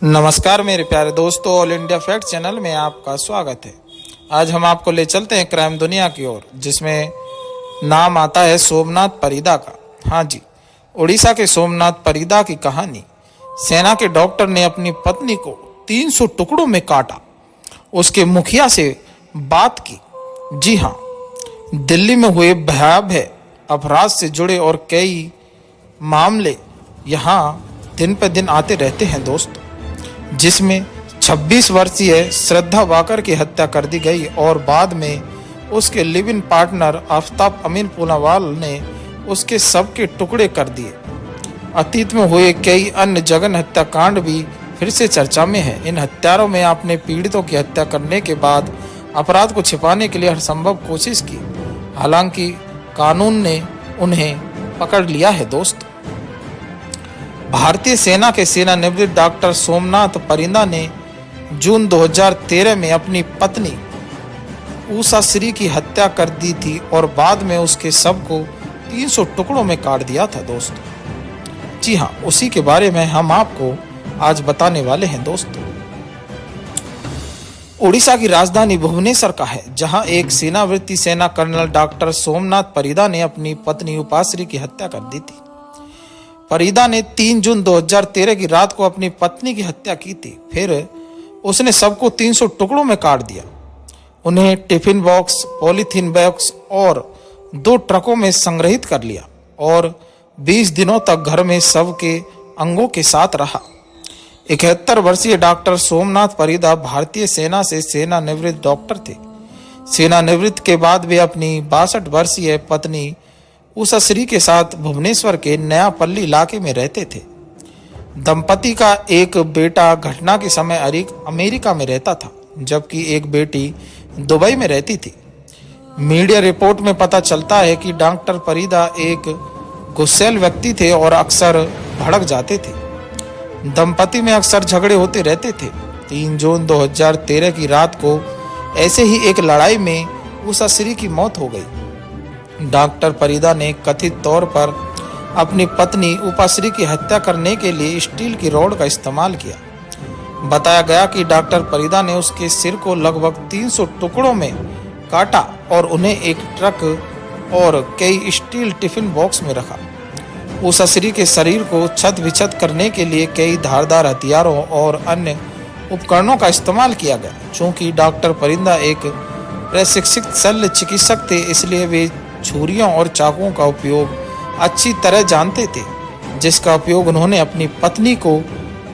नमस्कार मेरे प्यारे दोस्तों, ऑल इंडिया फैक्ट चैनल में आपका स्वागत है। आज हम आपको ले चलते हैं क्राइम दुनिया की ओर, जिसमें नाम आता है सोमनाथ परिदा का। हाँ जी, उड़ीसा के सोमनाथ परिदा की कहानी। सेना के डॉक्टर ने अपनी पत्नी को 300 टुकड़ों में काटा, उसके मुखिया से बात की। जी हाँ, दिल्ली में हुए भयावह अपराध से जुड़े और कई मामले यहाँ दिन पर दिन आते रहते हैं दोस्तों, जिसमें 26 वर्षीय श्रद्धा वाकर की हत्या कर दी गई और बाद में उसके लिव इन पार्टनर आफ्ताब अमीन पूनावाल ने उसके शव के टुकड़े कर दिए। अतीत में हुए कई अन्य जघन्य हत्याकांड भी फिर से चर्चा में है। इन हत्यारों में आपने पीड़ितों की हत्या करने के बाद अपराध को छिपाने के लिए हर संभव कोशिश की, हालांकि कानून ने उन्हें पकड़ लिया है दोस्तों। भारतीय सेना के सेवानिवृत्त डॉक्टर सोमनाथ परिदा ने जून 2013 में अपनी पत्नी उषा श्री की हत्या कर दी थी और बाद में उसके शव को 300 टुकड़ों में काट दिया था दोस्तों। जी हाँ, उसी के बारे में हम आपको आज बताने वाले हैं दोस्तों। उड़ीसा की राजधानी भुवनेश्वर का है, जहां एक सेनावृत्ति सेना कर्नल डॉक्टर सोमनाथ परिदा ने अपनी पत्नी उपाश्री की हत्या कर दी थी। परिदा ने 3 जून 2013 की रात को अपनी पत्नी की हत्या की थी। फिर उसने सबको 300 टुकड़ों में काट दिया। उन्हें टिफिन बॉक्स, पॉलीथीन बॉक्स और 2 ट्रकों में संग्रहित कर लिया और 20 दिनों तक घर में शव के अंगों के साथ रहा। 71 वर्षीय डॉक्टर सोमनाथ परिदा भारतीय सेना से सेवानिवृत्त डॉक्टर थे। सेवानिवृत्ति के बाद वे अपनी 62 वर्षीय पत्नी उषा श्री के साथ भुवनेश्वर के नयापल्ली इलाके में रहते थे। दंपति का एक बेटा घटना के समय अमेरिका में रहता था, जबकि एक बेटी दुबई में रहती थी। मीडिया रिपोर्ट में पता चलता है कि डॉक्टर परिदा एक गुस्सैल व्यक्ति थे और अक्सर भड़क जाते थे। दंपति में अक्सर झगड़े होते रहते थे। 3 जून 2013 की रात को ऐसे ही एक लड़ाई में उषा श्री की मौत हो गई। डॉक्टर परिदा ने कथित तौर पर अपनी पत्नी उपाश्री की हत्या करने के लिए स्टील की रॉड का इस्तेमाल किया। बताया गया कि डॉक्टर परिदा ने उसके सिर को लगभग 300 टुकड़ों में काटा और उन्हें एक ट्रक और कई स्टील टिफिन बॉक्स में रखा। उपाश्री के शरीर को छत विछत करने के लिए कई धारदार हथियारों और अन्य उपकरणों का इस्तेमाल किया गया। चूंकि डॉक्टर परिदा एक प्रशिक्षित शल्य चिकित्सक थे, इसलिए वे छुरियों और चाकुओं का उपयोग अच्छी तरह जानते थे, जिसका उपयोग उन्होंने अपनी पत्नी को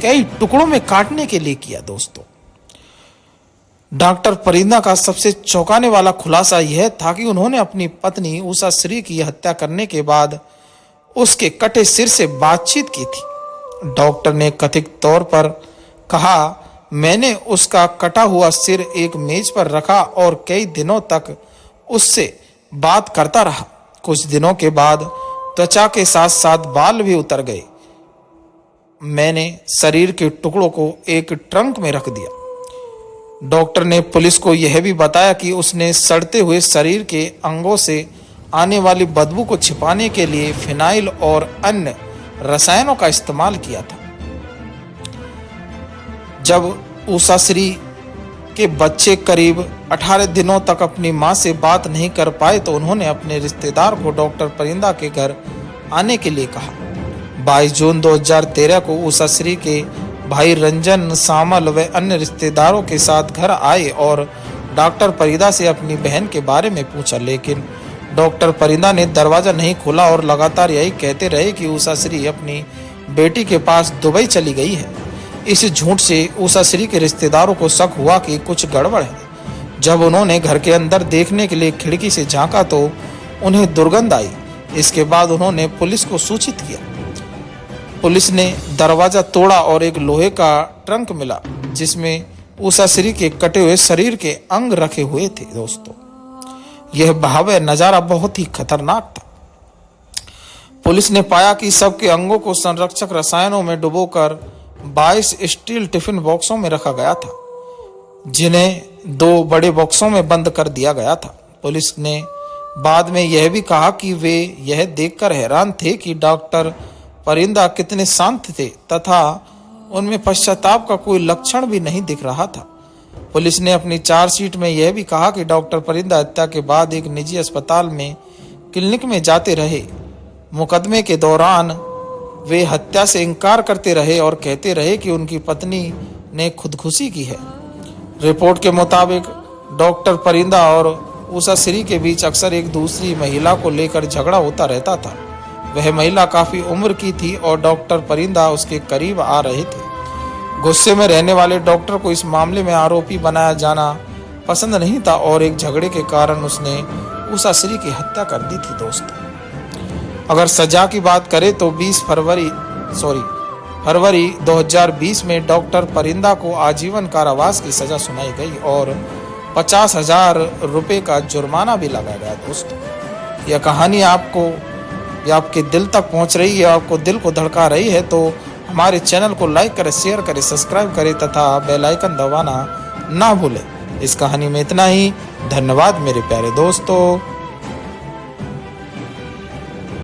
कई टुकड़ों में काटने के लिए किया दोस्तों। डॉक्टर परिदा का सबसे चौंकाने वाला खुलासा यह था कि उन्होंने अपनी पत्नी उषा श्री की हत्या करने के बाद उसके कटे सिर से बातचीत की थी। डॉक्टर ने कथित तौर पर कहा, मैंने उसका कटा हुआ सिर एक मेज पर रखा और कई दिनों तक उससे बात करता रहा। कुछ दिनों के बाद त्वचा के साथ साथ बाल भी उतर गए। मैंने शरीर के टुकड़ों को एक ट्रंक में रख दिया। डॉक्टर ने पुलिस को यह भी बताया कि उसने सड़ते हुए शरीर के अंगों से आने वाली बदबू को छिपाने के लिए फिनाइल और अन्य रसायनों का इस्तेमाल किया था। जब उषा श्री के बच्चे करीब 18 दिनों तक अपनी मां से बात नहीं कर पाए तो उन्होंने अपने रिश्तेदार को डॉक्टर परिदा के घर आने के लिए कहा। 22 जून 2013 को उषा श्री के भाई रंजन सामल व अन्य रिश्तेदारों के साथ घर आए और डॉक्टर परिदा से अपनी बहन के बारे में पूछा, लेकिन डॉक्टर परिदा ने दरवाजा नहीं खोला और लगातार यही कहते रहे कि उषा श्री अपनी बेटी के पास दुबई चली गई है। इस झूठ से उषा श्री के रिश्तेदारों को शक हुआ कि कुछ गड़बड़ है। जब उन्होंने घर के अंदर देखने के लिए खिड़की से झांका तो उन्हें दुर्गंध आई। इसके बाद उन्होंने पुलिस को सूचित किया। पुलिस ने दरवाजा तोड़ा और एक लोहे का ट्रंक मिला, जिसमें उषा श्री के कटे हुए शरीर के अंग रखे हुए थे दोस्तों। यह भयावह नजारा बहुत ही खतरनाक था। पुलिस ने पाया कि सबके अंगों को संरक्षक रसायनों में डुबोकर 22 स्टील टिफिन बॉक्सों में रखा गया था, जिन्हें 2 बड़े बॉक्सों में बंद कर दिया गया था। पुलिस ने बाद में यह भी कहा कि वे यह देखकर हैरान थे कि डॉक्टर परिदा कितने शांत थे तथा उनमें पश्चाताप का कोई लक्षण भी नहीं दिख रहा था। पुलिस ने अपनी चार्जशीट में यह भी कहा कि डॉक्टर परिंदा हत्या के बाद एक निजी अस्पताल में क्लिनिक में जाते रहे। मुकदमे के दौरान वे हत्या से इनकार करते रहे और कहते रहे कि उनकी पत्नी ने खुदकुशी की है। रिपोर्ट के मुताबिक डॉक्टर परिंदा और उषा श्री के बीच अक्सर एक दूसरी महिला को लेकर झगड़ा होता रहता था। वह महिला काफी उम्र की थी और डॉक्टर परिंदा उसके करीब आ रहे थे। गुस्से में रहने वाले डॉक्टर को इस मामले में आरोपी बनाया जाना पसंद नहीं था और एक झगड़े के कारण उसने उषा श्री की हत्या कर दी थी। दोस्तों, अगर सजा की बात करें तो फरवरी 2020 में डॉक्टर परिंदा को आजीवन कारावास की सजा सुनाई गई और 50,000 रुपये का जुर्माना भी लगाया गया। दोस्तों, यह कहानी आपके दिल तक पहुंच रही है, आपको दिल को धड़का रही है तो हमारे चैनल को लाइक करें, शेयर करें, सब्सक्राइब करें तथा बेल आइकन दबाना ना भूलें। इस कहानी में इतना ही। धन्यवाद मेरे प्यारे दोस्तों।